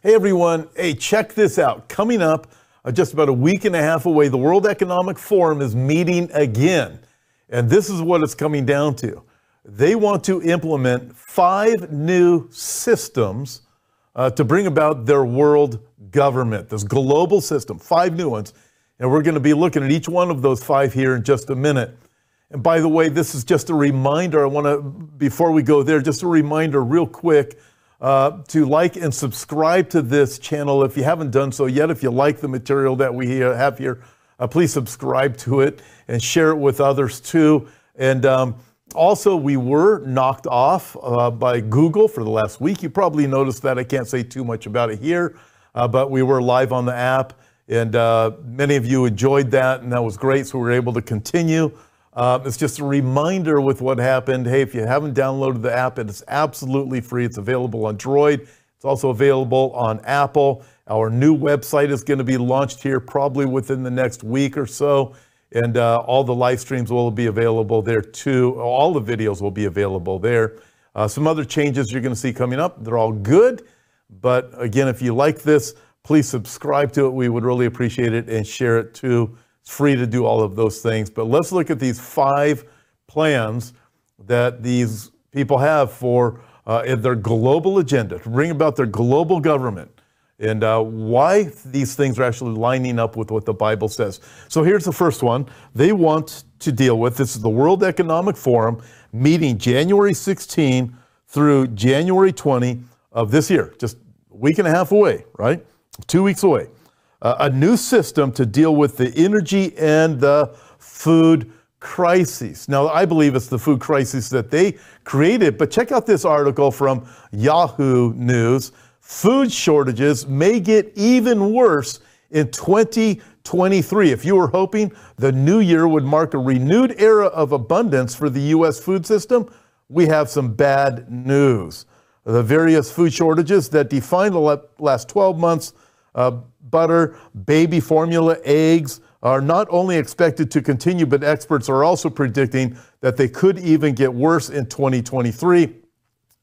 Hey everyone, hey, check this out. Coming up, just about a week and a half away, the World Economic Forum is meeting again. And this is what it's coming down to. They want to implement 5 new systems to bring about their world government, this global system, 5 new ones. And we're going to be looking at each one of those 5 here in just a minute. And by the way, this is just a reminder. I want to, before we go there, just a reminder real quick to like and subscribe to this channel if you haven't done so yet. If you like the material that we have here, please subscribe to it and share it with others too. And also, we were knocked off by Google for the last week. You probably noticed that. I can't say too much about it here, but we were live on the app, and many of you enjoyed that, and that was great, so we were able to continue. It's just a reminder with what happened. Hey, if you haven't downloaded the app, it is absolutely free. It's available on Droid. It's also available on Apple. Our new website is going to be launched here probably within the next week or so. And all the live streams will be available there too. All the videos will be available there. Some other changes you're going to see coming up. They're all good. But again, if you like this, please subscribe to it. We would really appreciate it, and share it too. It's free to do all of those things. But let's look at these 5 plans that these people have for their global agenda, to bring about their global government, and why these things are actually lining up with what the Bible says. So here's the first one. They want to deal with, this is the World Economic Forum meeting January 16 through January 20 of this year, just a week and a half away, right? 2 weeks away. A new system to deal with the energy and the food crises. Now, I believe it's the food crisis that they created, but check out this article from Yahoo News. Food shortages may get even worse in 2023. If you were hoping the new year would mark a renewed era of abundance for the U.S. food system, we have some bad news. The various food shortages that define the last 12 months, butter, baby formula, eggs, are not only expected to continue, but experts are also predicting that they could even get worse in 2023,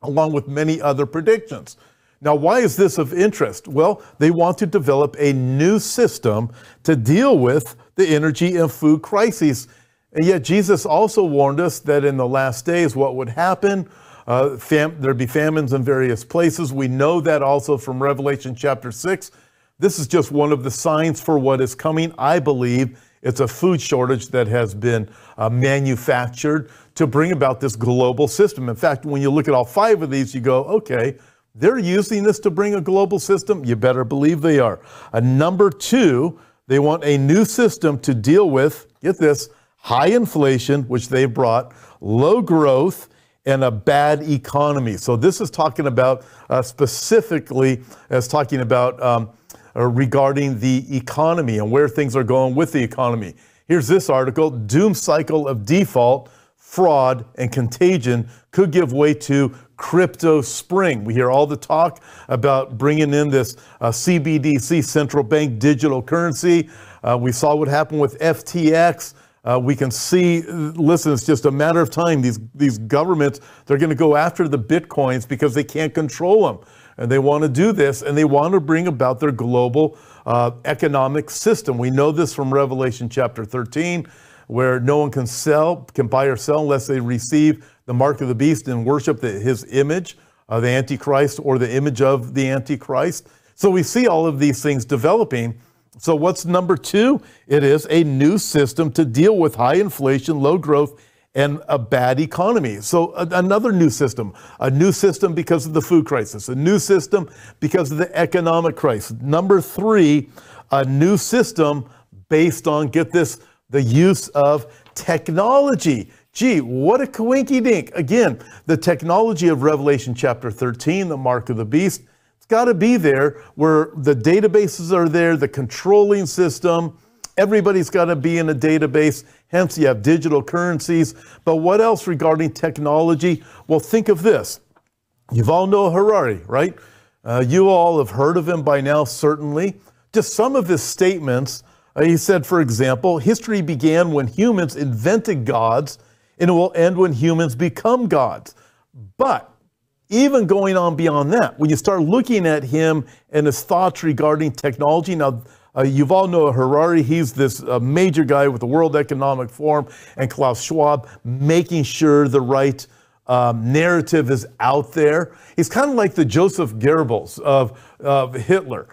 along with many other predictions. Now, why is this of interest? Well, they want to develop a new system to deal with the energy and food crises. And yet Jesus also warned us that in the last days, what would happen? There'd be famines in various places. We know that also from Revelation chapter 6. This is just one of the signs for what is coming. I believe it's a food shortage that has been manufactured to bring about this global system. In fact, when you look at all 5 of these, you go, okay, they're using this to bring a global system. You better believe they are. Number 2, they want a new system to deal with, get this, high inflation, which they've brought, low growth, and a bad economy. So this is talking about specifically as talking about regarding the economy and where things are going with the economy. Here's this article. Doom cycle of default, fraud, and contagion could give way to crypto spring. We hear all the talk about bringing in this CBDC, central bank digital currency. We saw what happened with FTX. We can see, listen, it's just a matter of time. These governments, they're going to go after the Bitcoins because they can't control them. And they want to do this, and they want to bring about their global economic system. We know this from Revelation chapter 13, where no one can buy or sell unless they receive the mark of the beast and worship his image, the Antichrist, or the image of the Antichrist. So we see all of these things developing. So what's number 2? It is a new system to deal with high inflation, low growth, and a bad economy. So another new system, because of the food crisis, a new system because of the economic crisis. Number 3, a new system based on, get this, the use of technology. Gee, what a coinky dink. Again, the technology of Revelation chapter 13, the mark of the beast, it's got to be there where the databases are there, the controlling system. Everybody's got to be in a database. Hence, you have digital currencies. But what else regarding technology? Well, think of this. You all know Harari, right? You all have heard of him by now, certainly. Just some of his statements. He said, for example, history began when humans invented gods, and it will end when humans become gods. But even going on beyond that, when you start looking at him and his thoughts regarding technology. Now, you all know Harari. He's this major guy with the World Economic Forum and Klaus Schwab, making sure the right narrative is out there. He's kind of like the Joseph Goebbels of Hitler.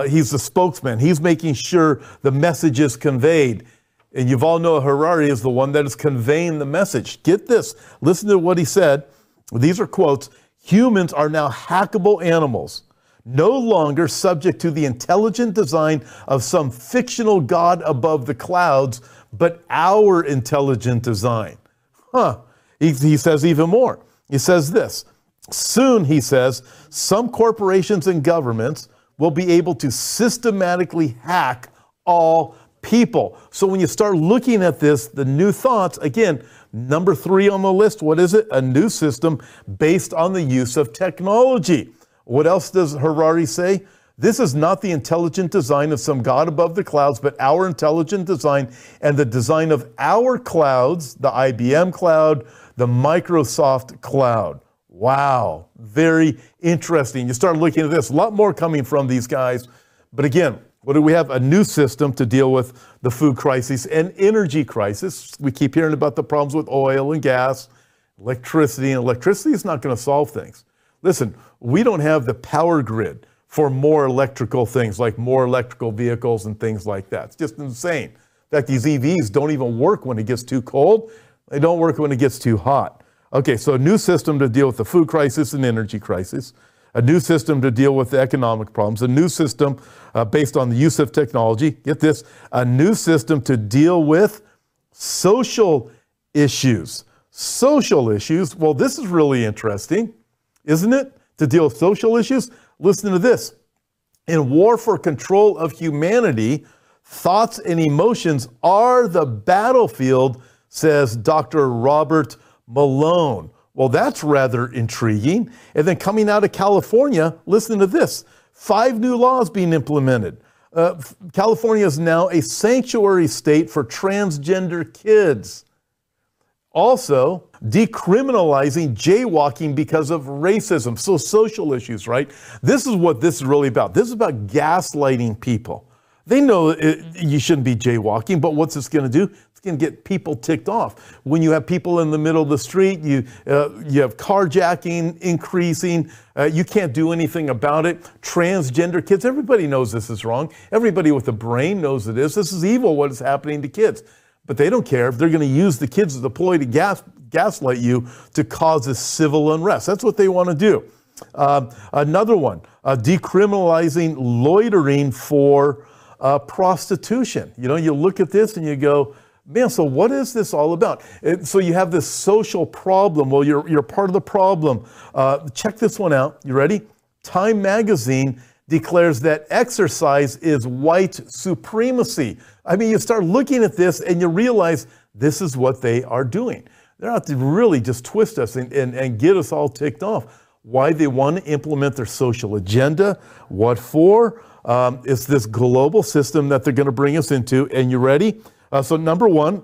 He's the spokesman. He's making sure the message is conveyed. And you've all know Harari is the one that is conveying the message. Get this. Listen to what he said. These are quotes. Humans are now hackable animals, no longer subject to the intelligent design of some fictional god above the clouds, but our intelligent design. He says even more. He says this. Soon, he says, some corporations and governments will be able to systematically hack all people. So when you start looking at this, the new thoughts, again, number 3 on the list, what is it? A new system based on the use of technology. What else does Harari say? This is not the intelligent design of some god above the clouds, but our intelligent design and the design of our clouds, the IBM cloud, the Microsoft cloud. Wow, very interesting. You start looking at this, a lot more coming from these guys. But again, what do we have? A new system to deal with the food crisis and energy crisis. We keep hearing about the problems with oil and gas, electricity, and electricity is not going to solve things. Listen, we don't have the power grid for more electrical things, like more electrical vehicles and things like that. It's just insane. In fact, these EVs don't even work when it gets too cold. They don't work when it gets too hot. Okay, so a new system to deal with the food crisis and energy crisis, a new system to deal with the economic problems, a new system based on the use of technology. Get this, a new system to deal with social issues. Social issues, well, this is really interesting, isn't it? To deal with social issues. Listen to this. In war for control of humanity, thoughts and emotions are the battlefield, says Dr. Robert Malone. Well, that's rather intriguing. And then coming out of California, listen to this. 5 new laws being implemented. California is now a sanctuary state for transgender kids. Also, decriminalizing jaywalking because of racism. So social issues, right? This is what this is really about. This is about gaslighting people. They know you shouldn't be jaywalking, but what's this going to do? It's going to get people ticked off. When you have people in the middle of the street, you have carjacking increasing. You can't do anything about it. Transgender kids, everybody knows this is wrong. Everybody with a brain knows it is. This is evil, what is happening to kids. But they don't care if they're going to use the kids as a ploy to gaslight you to cause this civil unrest. That's what they want to do. Another one, decriminalizing loitering for prostitution. You know, you look at this and you go, man, so what is this all about? So you have this social problem. Well, you're part of the problem. Check this one out. You ready? Time magazine declares that exercise is white supremacy. I mean, you start looking at this and you realize this is what they are doing. They're out to really just twist us and get us all ticked off. Why they want to implement their social agenda, what for? It's this global system that they're going to bring us into. And you ready? So number 1,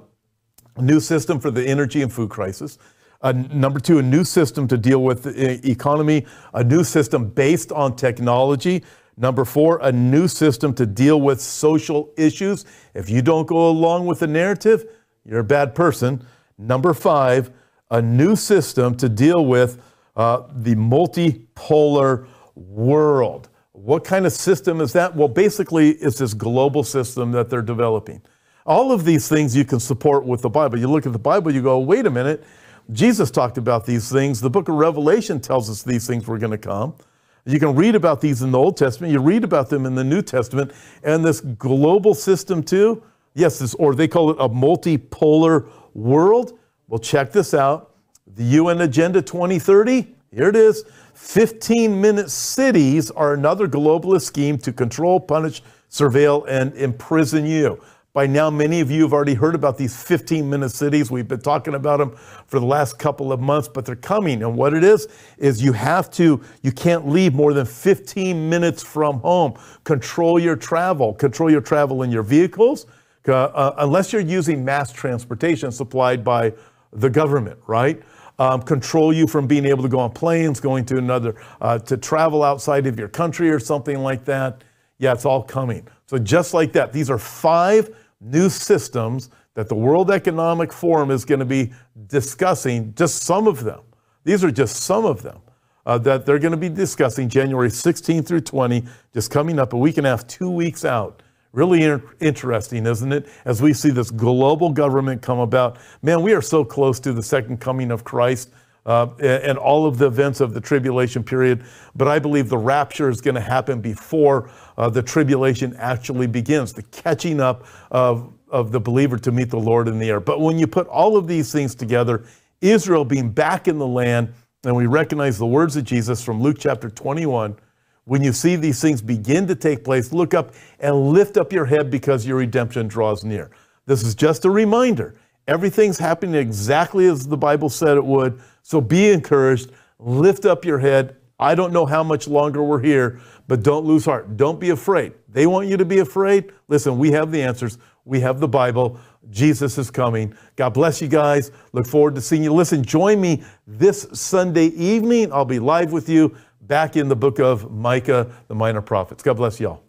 a new system for the energy and food crisis. Number 2, a new system to deal with the economy, a new system based on technology. Number 4, a new system to deal with social issues. If you don't go along with the narrative, you're a bad person. Number 5, a new system to deal with the multipolar world. What kind of system is that? Well, basically, it's this global system that they're developing. All of these things you can support with the Bible. You look at the Bible, you go, wait a minute. Jesus talked about these things. The book of Revelation tells us these things were going to come. You can read about these in the Old Testament. You read about them in the New Testament. And this global system too, yes, or they call it a multipolar world. Well, check this out. The UN Agenda 2030, here it is. 15-minute cities are another globalist scheme to control, punish, surveil, and imprison you. By now, many of you have already heard about these 15-minute cities. We've been talking about them for the last couple of months, but they're coming. And what it is you can't leave more than 15 minutes from home. Control your travel in your vehicles, unless you're using mass transportation supplied by the government, right? control you from being able to go on planes, going to another, to travel outside of your country or something like that. Yeah, it's all coming. So just like that, these are 5 new systems that the World Economic Forum is going to be discussing, just some of them. These are just some of them that they're going to be discussing January 16 through 20, just coming up a week and a half, 2 weeks out. Really interesting, isn't it? As we see this global government come about. Man, we are so close to the second coming of Christ and all of the events of the tribulation period. But I believe the rapture is going to happen before the tribulation actually begins, the catching up of the believer to meet the Lord in the air. But when you put all of these things together, Israel being back in the land, and we recognize the words of Jesus from Luke chapter 21, when you see these things begin to take place, look up and lift up your head because your redemption draws near. This is just a reminder. Everything's happening exactly as the Bible said it would. So be encouraged. Lift up your head. I don't know how much longer we're here, but don't lose heart. Don't be afraid. They want you to be afraid. Listen, we have the answers. We have the Bible. Jesus is coming. God bless you guys. Look forward to seeing you. Listen, join me this Sunday evening. I'll be live with you back in the book of Micah, the minor prophets. God bless y'all.